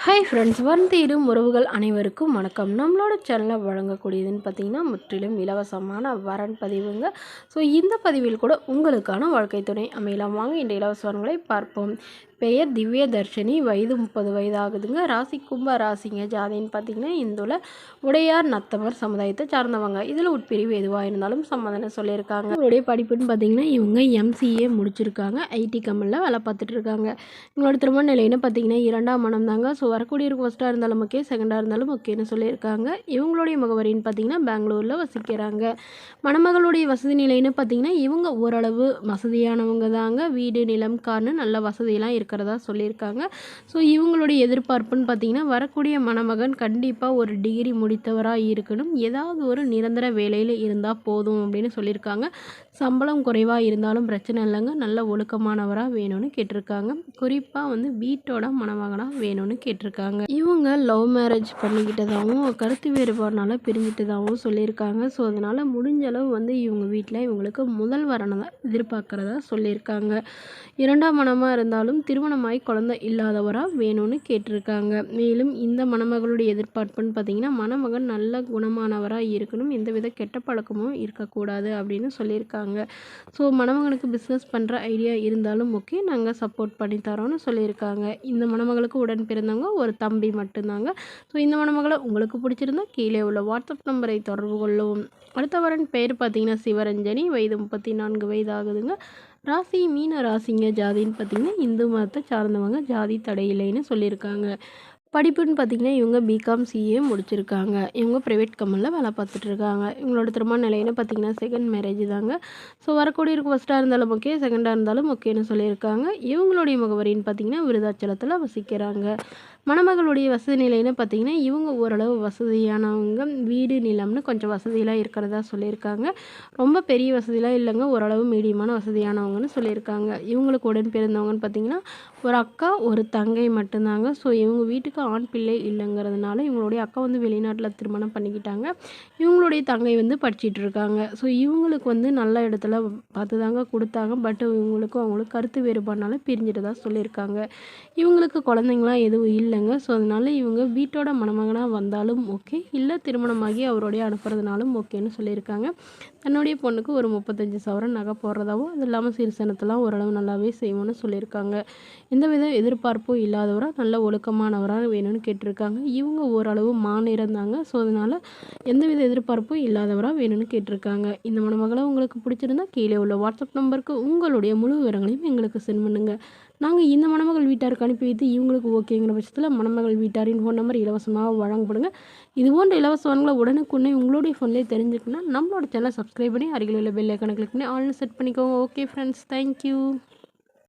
Hi friends, வந்தேறும் உறவுகள் அனைவருக்கும் வணக்கம். நம்மளோட சேனலில் வழங்கக்கூடியதுன்னு பார்த்திங்கன்னா முற்றிலும் இலவசமான வரன் பதிவுங்க. ஸோ இந்த பதிவில் கூட உங்களுக்கான வாழ்க்கை துணை அமையலாம். வாங்க இந்த இலவச வரன்களை பார்ப்போம். பெயர் திவ்ய தர்ஷினி, வயது 30 வயது ஆகுதுங்க. ராசி கும்ப ராசிங்க. ஜாதின்னு பார்த்திங்கன்னா இந்துல உடையார் நத்தவர் சமுதாயத்தை சார்ந்தவங்க. இதில் உட்பிரிவு எதுவாக இருந்தாலும் சம்மதனை சொல்லியிருக்காங்க. இவங்களுடைய படிப்புன்னு பார்த்திங்கன்னா இவங்க எம்சிஏ முடிச்சிருக்காங்க. ஐடி கம்பெனியில் வேலை பார்த்துட்டு இருக்காங்க. இவங்களோட திருமண நிலைன்னு பார்த்திங்கன்னா 2ஆம் மனம் தாங்க. ஸோ வரக்கூடியவருக்கு ஃபஸ்ட்டாக இருந்தாலும் ஓகே, செகண்டாக இருந்தாலும் ஓகேன்னு சொல்லியிருக்காங்க. இவங்களுடைய முகவரின்னு பார்த்திங்கன்னா பெங்களூரில் வசிக்கிறாங்க. மணமகளுடைய வசதி நிலைன்னு பார்த்திங்கன்னா இவங்க ஓரளவு வசதியானவங்க தாங்க. வீடு, நிலம், கார்னு நல்ல வசதியெல்லாம் இருக்கிறதா சொல்லியிருக்காங்க. ஸோ இவங்களுடைய எதிர்பார்ப்புன்னு பார்த்திங்கன்னா வரக்கூடிய மணமகன் கண்டிப்பாக ஒரு டிகிரி முடித்தவராக இருக்கணும். ஏதாவது ஒரு நிரந்தர வேலையில் இருந்தால் போதும் அப்படின்னு சொல்லியிருக்காங்க. சம்பளம் குறைவாக இருந்தாலும் பிரச்சனை இல்லைங்க. நல்ல ஒழுக்கமானவராக வேணும்னு கேட்டிருக்காங்க. குறிப்பாக வீட்டோட மணமகனாக வேணும்னு கேட்டிருக்காங்க. இவங்க லவ் மேரேஜ் பண்ணிக்கிட்டதாகவும் கருத்து வேறுபாடுனால பிரிஞ்சிட்டதாகவும் சொல்லியிருக்காங்க. ஸோ அதனால் முடிஞ்ச அளவு இவங்க வீட்டில் இவங்களுக்கு முதல் வரனை தான் எதிர்பார்க்குறதா சொல்லியிருக்காங்க. 2ஆம் மனமாக இருந்தாலும் திருமணமாகி குழந்தை இல்லாதவராக வேணும்னு கேட்டிருக்காங்க. மேலும் இந்த மணமகளுடைய எதிர்பார்ப்புன்னு பார்த்திங்கன்னா மணமகன் நல்ல குணமானவராக இருக்கணும். எந்தவித கெட்ட பழக்கமும் இருக்கக்கூடாது அப்படின்னு சொல்லியிருக்காங்க. ஸோ மணமகனுக்கு பிஸ்னஸ் பண்ணுற ஐடியா இருந்தாலும் ஓகே, நாங்கள் சப்போர்ட் பண்ணி தரோன்னு சொல்லியிருக்காங்க. இந்த மணமகளுக்கு உடன் பிறந்தவங்க ஒரு தம்பி மட்டும்தாங்க. ஸோ இந்த மணமகளை உங்களுக்கு பிடிச்சிருந்தா கீழே உள்ள வாட்ஸ்அப் நம்பரை தொடர்பு கொள்ளவும். அடுத்த வரன் பெயர் பார்த்திங்கன்னா சிவரஞ்சனி, வயது 34 வயது ஆகுதுங்க. ராசி மீன ராசிங்க. ஜாதின்னு பார்த்திங்கன்னா இந்து மதத்தை சார்ந்தவங்க. ஜாதி தடையில்லைன்னு சொல்லியிருக்காங்க. படிப்புன்னு பார்த்திங்கன்னா இவங்க பிகாம் சிஏ முடிச்சிருக்காங்க. இவங்க ப்ரைவேட் கம்பெனியில் வேலை பார்த்துட்ருக்காங்க. இவங்களோட திருமண நிலைன்னு பார்த்திங்கன்னா செகண்ட் மேரேஜ் தாங்க. ஸோ வரக்கூடியவருக்கு ஃபஸ்ட்டாக இருந்தாலும் ஓகே, செகண்டாக இருந்தாலும் ஓகேன்னு சொல்லியிருக்காங்க. இவங்களுடைய முகவரின்னு பார்த்திங்கன்னா விருதாச்சலத்தில் வசிக்கிறாங்க. மணமகளுடைய வசதி நிலைன்னு பார்த்திங்கன்னா இவங்க ஓரளவு வசதியானவங்க. வீடு, நிலம்னு கொஞ்சம் வசதியெலாம் இருக்கிறதா சொல்லியிருக்காங்க. ரொம்ப பெரிய வசதியெலாம் இல்லைங்க, ஓரளவு மீடியமான வசதியானவங்கன்னு சொல்லியிருக்காங்க. இவங்களுக்கு உடன் பிறந்தவங்கன்னு பார்த்திங்கன்னா ஒரு அக்கா ஒரு தங்கை மட்டும்தாங்க. ஸோ இவங்க வீட்டுக்கு ஆண் பிள்ளை இல்லைங்கிறதுனால இவங்களுடைய அக்கா வெளிநாட்டில் திருமணம் பண்ணிக்கிட்டாங்க. இவங்களுடைய தங்கை படிச்சிட்டு இருக்காங்க. ஸோ இவங்களுக்கு நல்ல இடத்துல பார்த்து தாங்க கொடுத்தாங்க. பட் அவங்களுக்கு கருத்து வேறுபாடுனால பிரிஞ்சுட்டு தான் சொல்லியிருக்காங்க. இவங்களுக்கு குழந்தைங்களாம் எதுவும் இல்லைங்க. ஸோ அதனால் இவங்க வீட்டோட மணமகனாக வந்தாலும் ஓகே, இல்லை திருமணமாகி அவருடைய அனுப்புறதுனாலும் ஓகேன்னு சொல்லியிருக்காங்க. தன்னுடைய பொண்ணுக்கு ஒரு 35 சவரன் நகை போடுறதாகவும் அது இல்லாமல் சீர்சனத்தெல்லாம் ஓரளவு நல்லாவே செய்வோன்னு சொல்லியிருக்காங்க. எந்தவித எதிர்பார்ப்பும் இல்லாதவராக நல்ல ஒழுக்கமானவராக வேணும்னு கேட்டிருக்காங்க. இவங்க ஓரளவு மாநிலம் தாங்க. ஸோ அதனால் எந்தவித எதிர்பார்ப்பும் இல்லாதவராக வேணும்னு கேட்டிருக்காங்க. இந்த மணமகளை உங்களுக்கு பிடிச்சிருந்தா கீழே உள்ள வாட்ஸ்அப் நம்பருக்கு உங்களுடைய முழு விவரங்களையும் எங்களுக்கு சென்ட் பண்ணுங்கள். நாங்கள் இந்த மணமகள் வீட்டாருக்கு அனுப்பி வைத்து இவங்களுக்கு ஓகேங்கிற பட்சத்தில் மணமகள் வீட்டாரின் ஃபோன் நம்பர் இலவசமாக வழங்கப்படுங்க. இது போன்ற இலவச வரன்களை உடனுக்குடனே உங்களுடைய ஃபோன்லேயே தெரிஞ்சுக்கணும்னா நம்மளோட சேனலை சப்ஸ்கிரைப் பண்ணி அருகில் உள்ள பெல் ஐக்கானை கிளிக் பண்ணி ஆல்னு செட் பண்ணிக்கோங்க. Okay friends, thank you.